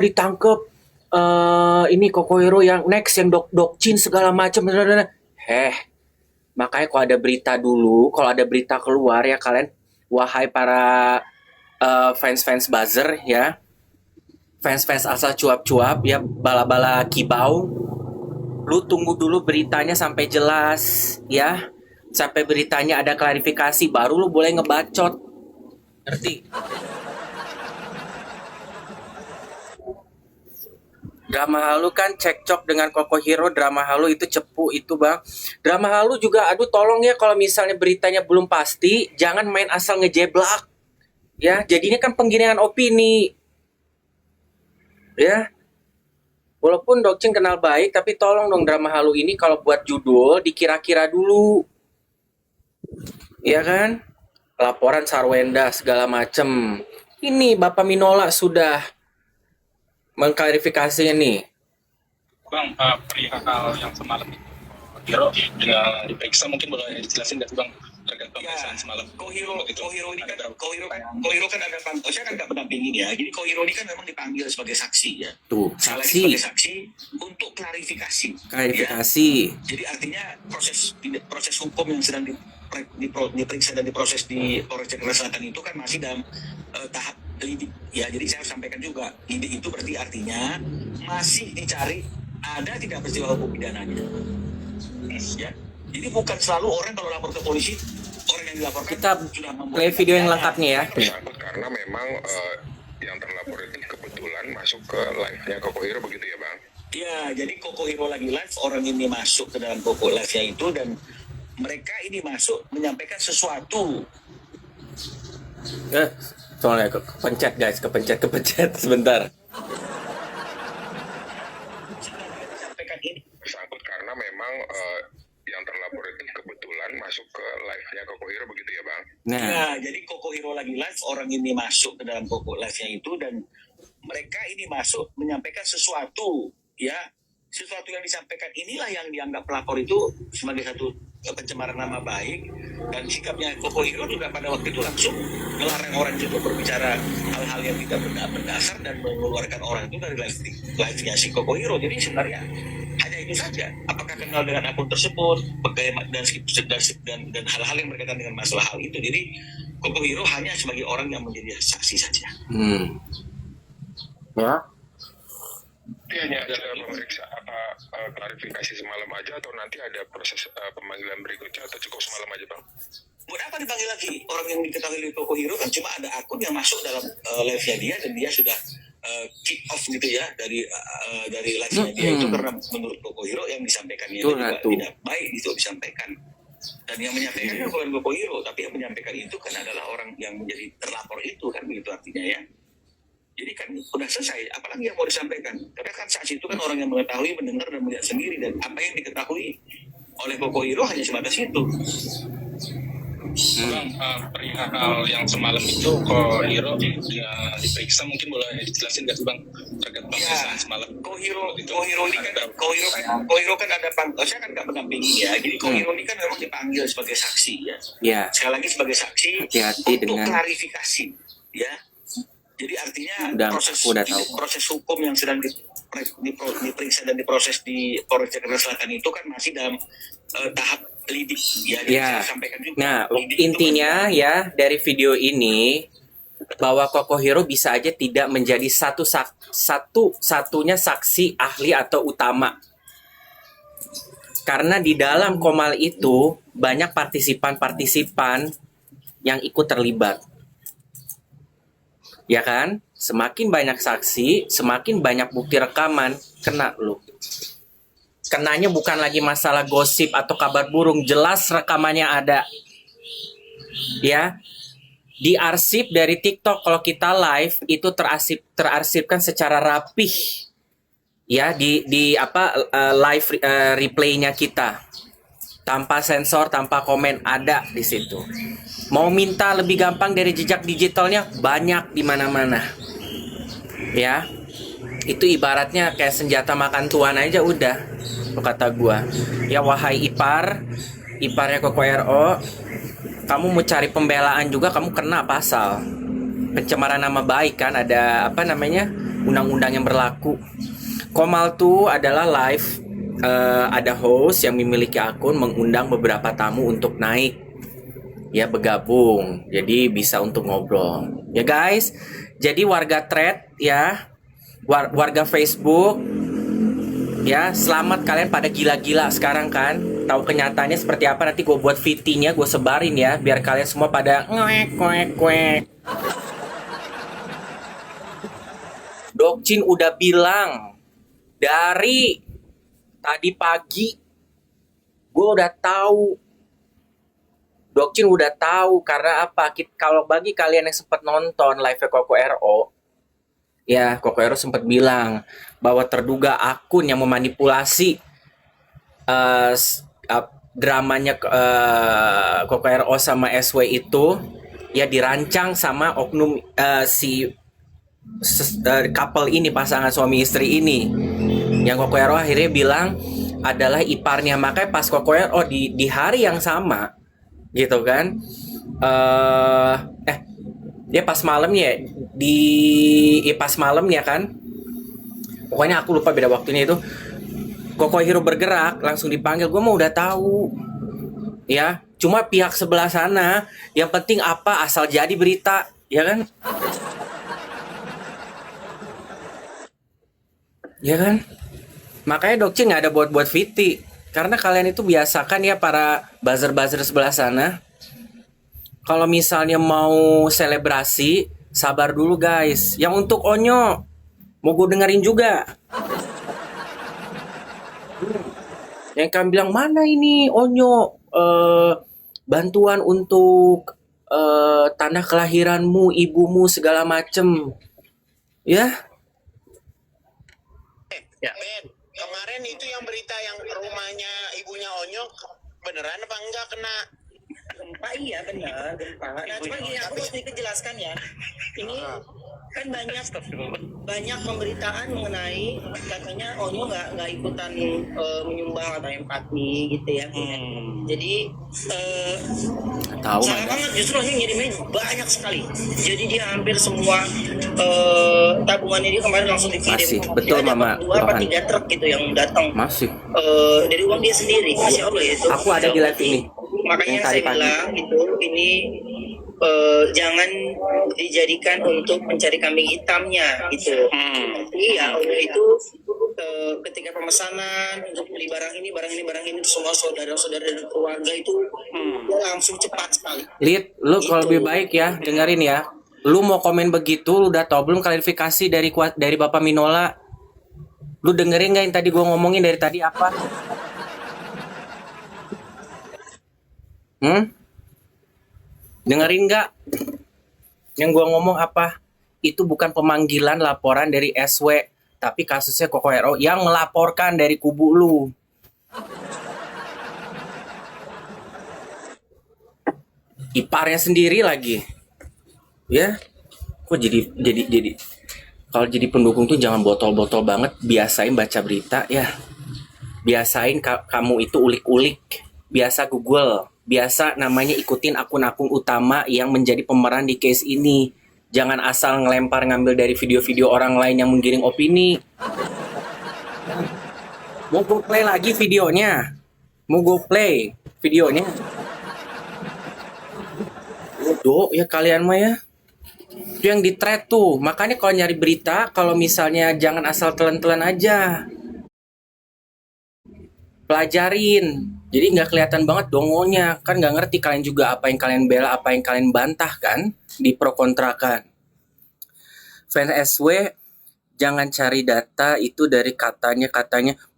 ditangkep ini Kokohiro yang next yang dokcin segala macam. Makanya kalau ada berita dulu, kalau ada berita keluar ya kalian, wahai para fans-fans buzzer ya, fans-fans asal cuap-cuap ya, bala-bala kibau, lu tunggu dulu beritanya sampai jelas ya, sampai beritanya ada klarifikasi baru lu boleh ngebacot, ngerti? Drama halu kan cekcok dengan Kokohiro, drama halu itu cepu itu bang. Drama halu juga, aduh tolong ya kalau misalnya beritanya belum pasti, jangan main asal ngejeblak. Ya, jadinya kan penggiringan opini. Ya, walaupun Dokcin kenal baik, tapi tolong dong drama halu ini kalau buat judul dikira-kira dulu. Ya kan? Laporan Sarwenda segala macem. Ini Bapak Minola sudah mengklarifikasi ini. Bang, perihal yang semalam itu Hiro dengan diperiksa mungkin boleh dijelasin nggak Bang terkait pemeriksaan semalam? Kohiro ini kan Kohiro kan ada saya kan nggak pendampingin ya. Jadi Kohiro ini kan memang dipanggil sebagai saksi ya. Tuh, saksi. Sebagai saksi untuk klarifikasi. Klarifikasi. Ya. Jadi artinya proses hukum yang sedang diperiksa dan diproses di Polres Jakarta Selatan itu kan masih dalam tahap lidik ya. Jadi saya sampaikan juga lidik itu berarti artinya masih dicari ada tidak peristiwa hukum pidananya ya. Jadi bukan selalu orang kalau lapor ke polisi orang yang dilaporkan kita play video yang lengkapnya ya. Karena memang yang terlapor itu kebetulan masuk ke live-nya Kokohiro begitu ya Bang? Ya, jadi Kokohiro lagi live, orang ini masuk ke dalam Koko live-nya itu dan mereka ini masuk menyampaikan sesuatu. Soalnya kepencet guys, kepencet sebentar. Sampaikan ini Bersangkut karena memang yang terlapor itu kebetulan masuk ke live-nya Kokohiro begitu ya Bang? Nah, jadi Kokohiro lagi live, orang ini masuk ke dalam Koko live-nya itu dan mereka ini masuk menyampaikan sesuatu ya. Sesuatu yang disampaikan inilah yang dianggap pelapor itu sebagai satu pencemaran nama baik, dan sikapnya Kokohiro juga pada waktu itu langsung melarang orang itu berbicara hal-hal yang tidak berdasar dan mengeluarkan orang itu dari live-nya si Kokohiro. Jadi sebenarnya hanya itu saja. Apakah kenal dengan akun tersebut, bagaimana dan hal-hal yang berkaitan dengan masalah hal itu. Jadi Kokohiro hanya sebagai orang yang menjadi saksi saja. Ya. Ini hanya ada pemeriksa klarifikasi semalam aja atau nanti ada proses pemanggilan berikutnya atau cukup semalam aja Bang? Buat apa dipanggil lagi? Orang yang diketahui oleh Kokohiro kan cuma ada akun yang masuk dalam live-nya dia dan dia sudah kick off gitu ya dari live-nya dia itu karena menurut Kokohiro yang disampaikannya itu juga tidak baik itu disampaikan. Dan yang menyampaikan bukan Kokohiro, tapi yang menyampaikan itu kan adalah orang yang menjadi terlapor itu kan begitu artinya ya. Jadi kan udah selesai, apalagi yang mau disampaikan. Karena kan saksi itu kan orang yang mengetahui, mendengar dan melihat sendiri, dan apa yang diketahui oleh Kokohiro hanya sebatas itu. Bang, perihal yang semalam itu Kokohiro diperiksa mungkin boleh dijelasin nggak Bang terkait pemeriksaan semalam? Kohiro ini kan Kohiro kan ada saya kan nggak mendampingin ya. Jadi Kohiro ini kan memang dipanggil sebagai saksi ya. Ya. Sekali lagi sebagai saksi untuk klarifikasi ya. Jadi artinya proses hukum yang sedang diperiksa dan diproses di Polres Jakarta Selatan itu kan masih dalam tahap lidik ya. Saya sampaikan juga. Nah, intinya ya dari video ini bahwa Kokohiro bisa aja tidak menjadi satu-satunya saksi ahli atau utama. Karena di dalam Komal itu banyak partisipan-partisipan yang ikut terlibat. Ya kan? Semakin banyak saksi, semakin banyak bukti rekaman, kena lu. Kenanya bukan lagi masalah gosip atau kabar burung, jelas rekamannya ada. Ya. Diarsip dari TikTok kalau kita live itu terarsipkan secara rapih. Ya, di live replaynya kita. Tanpa sensor, tanpa komen ada di situ. Mau minta lebih gampang dari jejak digitalnya banyak di mana-mana. Ya. Itu ibaratnya kayak senjata makan tuan aja udah. Kata gua. Ya wahai iparnya Koko RO, kamu mau cari pembelaan juga kamu kena pasal pencemaran nama baik kan, ada undang-undang yang berlaku. Komal tuh adalah live, ada host yang memiliki akun mengundang beberapa tamu untuk naik, ya bergabung, jadi bisa untuk ngobrol, ya guys. Jadi warga thread ya, warga Facebook, ya selamat kalian pada gila-gila sekarang kan. Tahu kenyataannya seperti apa, nanti gue buat VT-nya gue sebarin ya, biar kalian semua pada ngek. Dokcin udah bilang dari tadi pagi, gue udah tahu. Dokcin udah tahu karena apa? Kalau bagi kalian yang sempat nonton live Koko RO, ya Koko RO sempat bilang bahwa terduga akun yang memanipulasi dramanya Koko RO sama SW itu ya dirancang sama oknum couple ini, pasangan suami istri ini, yang Koko RO akhirnya bilang adalah iparnya. Makanya pas Koko RO di hari yang sama gitu kan, dia pas malamnya pas malamnya kan, pokoknya aku lupa beda waktunya itu, Koko Hiro bergerak langsung dipanggil. Gue mau udah tahu ya, cuma pihak sebelah sana yang penting apa, asal jadi berita ya kan, ya kan. Makanya Dokcin nggak ada buat VT, karena kalian itu biasakan ya para buzzer-buzzer sebelah sana, kalau misalnya mau selebrasi sabar dulu guys. Yang untuk Onyo mau gue dengerin juga, yang kan bilang mana ini Onyo bantuan untuk tanda kelahiranmu, ibumu segala macem ya. Ben, kemarin itu yang berita yang rumahnya ibunya Onyo beneran apa enggak kena Gempa? Iya benar gempa. Nah cuma gini, aku mau sedikit jelaskan ya. Ini kan banyak pemberitaan mengenai katanya Onyo nggak ikutan menyumbang atau empati gitu ya. Jadi Tahu salah banget, justru Onyo ngirimin banyak sekali. Jadi dia hampir semua tabungannya dia kemarin langsung dikirim. Masih, betul, dia Mama. 2 atau 3 truk gitu yang datang. masih. Dari uang dia sendiri, Masya Allah ya itu. Aku ada di live ini. Makanya yang saya tadi pagi. bilang gitu, ini jangan dijadikan untuk mencari kambing hitamnya gitu. Iya, itu ketika pemesanan untuk beli barang ini semua saudara-saudara dan keluarga itu dia langsung cepat sekali. Lid, lu kalau lebih baik ya dengerin ya. Lu mau komen begitu, lu udah tau belum klarifikasi dari Bapak Minola? Lu dengerin nggak yang tadi gua ngomongin dari tadi apa? Dengerin nggak? Yang gua ngomong apa? Itu bukan pemanggilan laporan dari SW, tapi kasusnya Koko RO yang melaporkan dari kubu lu. Iparnya sendiri lagi. Ya. Kok jadi kalau jadi pendukung tuh jangan botol-botol banget, biasain baca berita ya. Biasain kamu itu ulik-ulik, biasa Google, biasa namanya ikutin akun-akun utama yang menjadi pemeran di case ini. Jangan asal ngambil dari video-video orang lain yang menggiring opini. Mau gue play lagi videonya? Mau gue play videonya? Bodoh ya kalian mah ya. Itu yang di thread tuh. Makanya kalau nyari berita, kalau misalnya jangan asal telan-telan aja. Pelajarin. Jadi nggak kelihatan banget dongonya. Kan nggak ngerti kalian juga apa yang kalian bela, apa yang kalian bantah kan. Di pro kontrakan. Fans SW, jangan cari data itu dari katanya.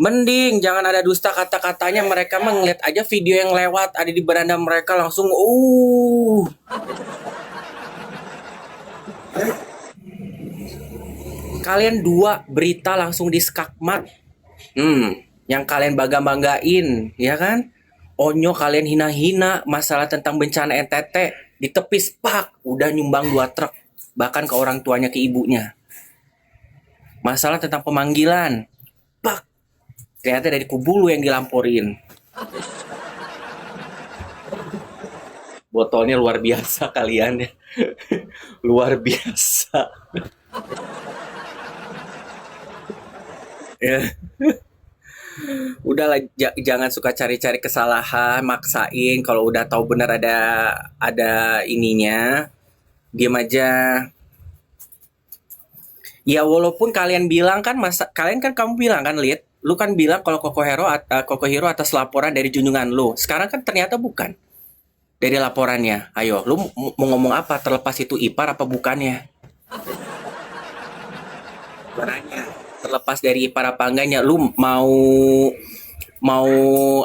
Mending jangan ada dusta kata-katanya. Mereka mah ngeliat aja video yang lewat ada di beranda mereka langsung Kalian 2 berita langsung di skakmat. Yang kalian banggain, ya kan? Onyo kalian hina-hina masalah tentang bencana NTT, ditepis udah nyumbang 2 truk, bahkan ke orang tuanya, ke ibunya. Masalah tentang pemanggilan, ternyata dari kubu lu yang dilamporin. Botolnya luar biasa kalian ya. Luar biasa. Ya. Udahlah, jangan suka cari-cari kesalahan, maksain. Kalau udah tahu benar ada ininya, diam aja. Ya walaupun kalian bilang kan, kalian kan kamu bilang kan, Lid, lu kan bilang kalau Koko Hero atas laporan dari junjungan lu. Sekarang kan ternyata bukan dari laporannya. Ayo, lu mau ngomong apa? Terlepas itu ipar apa bukannya? Barangnya. Terlepas dari ipar apa enggaknya, lu mau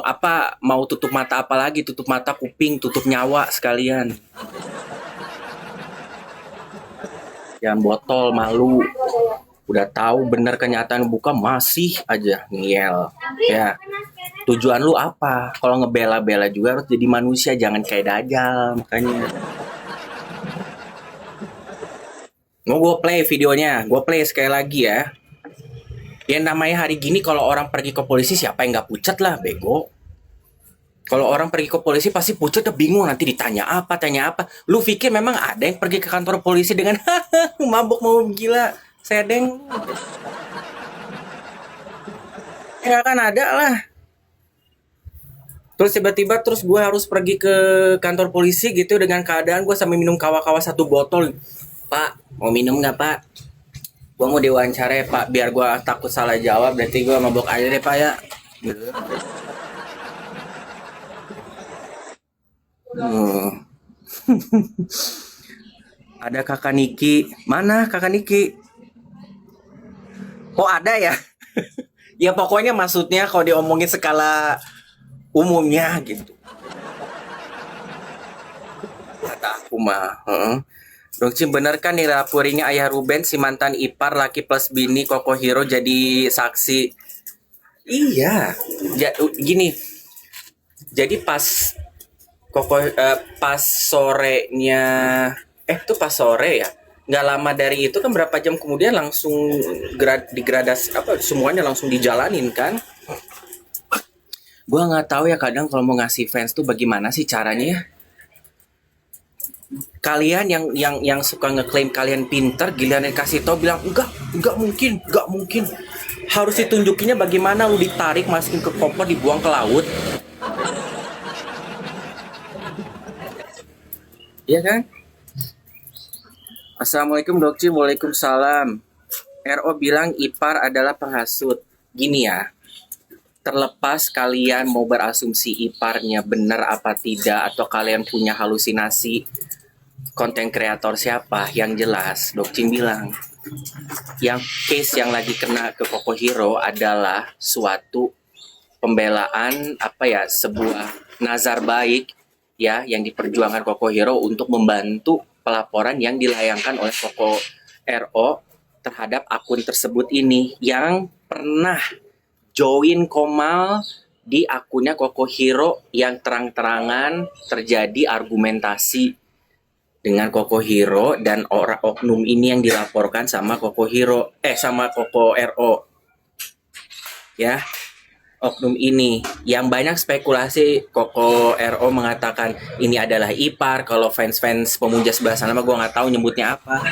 apa? Mau tutup mata apa lagi? Tutup mata, kuping, tutup nyawa sekalian. Jangan botol, malu. Udah tahu bener kenyataan buka masih aja ngeyel. Ya. Tujuan lu apa? Kalau ngebela-bela juga harus jadi manusia, jangan kayak Dajjal makanya. Mau gue play videonya, gue play sekali lagi ya. Yang namanya hari gini kalau orang pergi ke polisi siapa yang nggak pucat lah, bego. Kalau orang pergi ke polisi pasti pucat, udah bingung nanti ditanya apa, tanya apa. Lu pikir memang ada yang pergi ke kantor polisi dengan mabuk mau gila, sedeng? Ya kan ada lah. Terus tiba-tiba terus gue harus pergi ke kantor polisi gitu dengan keadaan gue sambil minum kawa-kawa 1 botol. Pak, mau minum nggak Pak? Gue mau diwawancara ya Pak, biar gue takut salah jawab, berarti gue mabok aja deh Pak ya. Gitu. Ada kakak Niki. Mana kakak Niki? Oh ada ya? Ya pokoknya maksudnya kalau diomongin skala umumnya gitu. Kata aku mah. Dokcim bener kan nih laporinnya ayah Ruben si mantan ipar laki plus bini Koko Hero jadi saksi. Iya. Gini. Jadi pas pas sorenya itu pas sore ya, nggak lama dari itu kan berapa jam kemudian langsung digradasi apa semuanya langsung dijalanin kan. Gua nggak tahu ya kadang kalau mau ngasih fans tuh bagaimana sih caranya ya. Kalian yang suka ngeklaim kalian pinter, giliran kasih tau bilang enggak mungkin. Harus ditunjukinnya bagaimana lu ditarik masukin ke koper dibuang ke laut. Iya kan? Assalamualaikum Dokci, waalaikumsalam. RO bilang ipar adalah penghasut. Gini ya, terlepas kalian mau berasumsi iparnya benar apa tidak, atau kalian punya halusinasi konten kreator siapa, yang jelas Dokci bilang, yang case yang lagi kena ke Koko Hero adalah suatu pembelaan sebuah nazar baik ya yang diperjuangkan Koko Hero untuk membantu pelaporan yang dilayangkan oleh Koko RO terhadap akun tersebut ini yang pernah join Komal di akunnya Koko Hero yang terang-terangan terjadi argumentasi dengan Koko Hero dan orang oknum ini yang dilaporkan sama Koko Hero sama Koko RO ya. Oknum ini yang banyak spekulasi. Koko RO mengatakan ini adalah ipar. Kalau fans pemuja sebelah sana mah gue nggak tahu nyebutnya apa.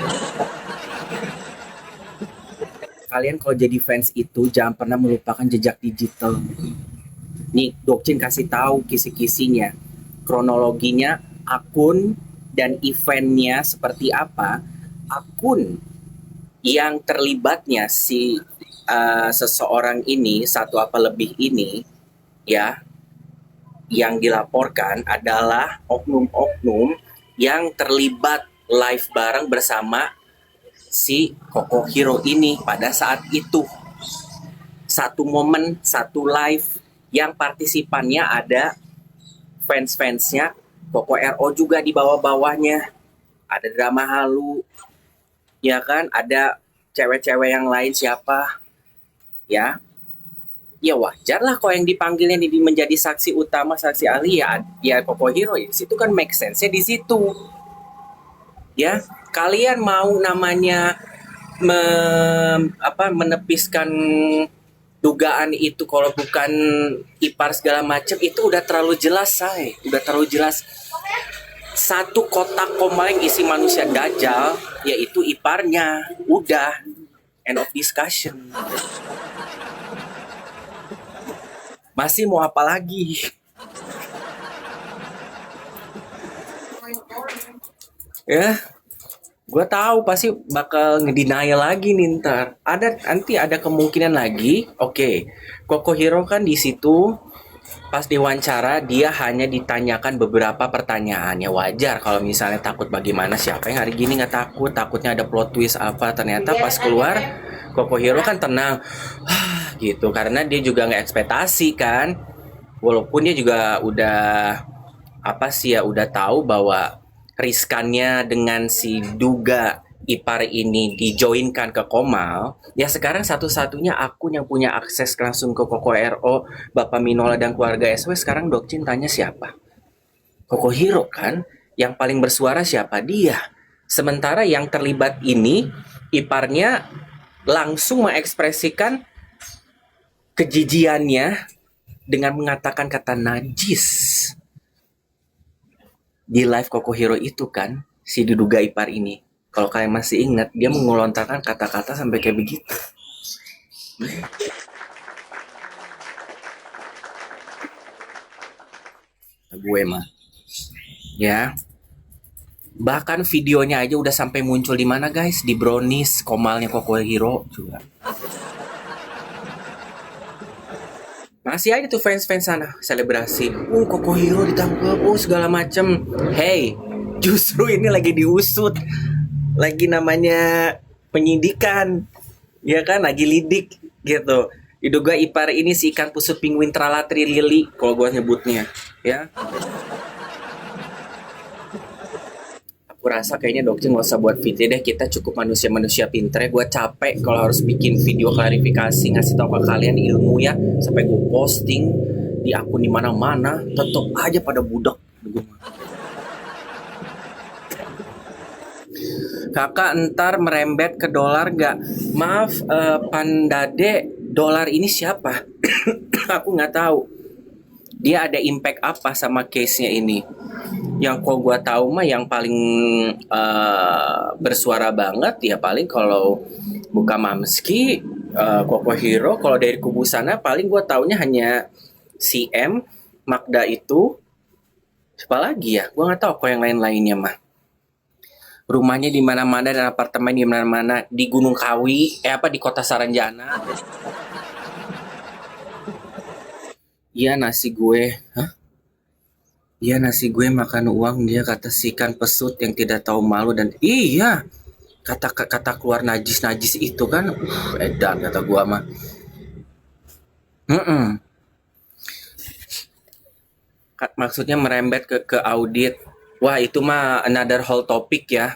Kalian kalau jadi fans itu jangan pernah melupakan jejak digital. Nih Dokcin kasih tahu kisi-kisinya, kronologinya, akun dan eventnya seperti apa. Akun yang terlibatnya si seseorang ini, satu apa lebih ini ya, yang dilaporkan adalah oknum-oknum yang terlibat live bareng bersama si Koko Hero ini pada saat itu. Satu momen, satu live yang partisipannya ada fans-fansnya Koko RO juga di bawah-bawahnya. Ada drama halu ya kan, ada cewek-cewek yang lain siapa ya wajar lah kalau yang dipanggilnya ini menjadi saksi utama, saksi ahli ya Koko Hero ya. Situ kan make sense-nya di situ. Ya, kalian mau namanya menepiskan dugaan itu kalau bukan ipar segala macam, itu udah terlalu jelas, say. Udah terlalu jelas. Satu kotak Komal yang isi manusia Dajjal yaitu iparnya. Udah, end of discussion. Masih mau apa lagi? Ya, gue tahu pasti bakal ngedenial lagi nih ntar. Nanti ada kemungkinan lagi. Oke, Koko Hero kan di situ pas diwawancara dia hanya ditanyakan beberapa pertanyaan. Ya wajar kalau misalnya takut, bagaimana, siapa yang hari gini nggak takut, takutnya ada plot twist apa. Ternyata pas keluar Koko Hero kan tenang gitu, karena dia juga nggak ekspektasi kan, walaupun dia juga udah udah tahu bahwa riskannya dengan si Duga ipar ini dijoinkan ke Komal. Ya sekarang satu-satunya akun yang punya akses langsung ke Koko RO, Bapak Minola dan keluarga SW, sekarang Dokcin tanya siapa? Koko Hero kan? Yang paling bersuara siapa? Dia. Sementara yang terlibat ini iparnya langsung mengekspresikan kejijiannya dengan mengatakan kata najis di live Koko Hero itu kan, si diduga ipar ini. Kalau kalian masih ingat, dia mengulontarkan kata-kata sampai kayak begitu. Gue mah, ya. Bahkan videonya aja udah sampai muncul di mana guys? Di Brownies, Komalnya Koko Hero juga. Masih aja tuh fans-fans sana selebrasi. Koko Hero ditangkap, segala macem. Hey, justru ini lagi diusut. Lagi namanya penyidikan. Ya kan, lagi lidik gitu. Diduga ipar ini si ikan pusut penguin tralatri lili kalau gue nyebutnya, ya. Aku rasa kayaknya Dokter nggak usah buat video deh, kita cukup manusia-manusia pinter. Gue capek kalau harus bikin video klarifikasi, ngasih tahu ke kalian ilmu ya, sampai gue posting di akun di mana-mana, tetep aja pada budak. Kakak ntar merembet ke dolar gak? Maaf, Pandade, dolar ini siapa? Aku nggak tahu. Dia ada impact apa sama case-nya ini? Yang kok gue tahu mah yang paling bersuara banget ya paling kalau buka Mamski, Koko Hero. Kalau dari kubu sana paling gue taunya hanya CM, Magda itu. Siapa lagi ya? Gue nggak tahu kok yang lain-lainnya mah. Rumahnya di mana-mana dan apartemen di mana-mana, di Gunung Kawi, di Kota Saranjana. Iya nasi gue, Iya nasi gue makan uang dia, kata si ikan pesut yang tidak tahu malu. Dan iya kata keluar najis itu kan, edan kata gue mah. Maksudnya merembet ke audit. Wah itu mah another whole topic ya.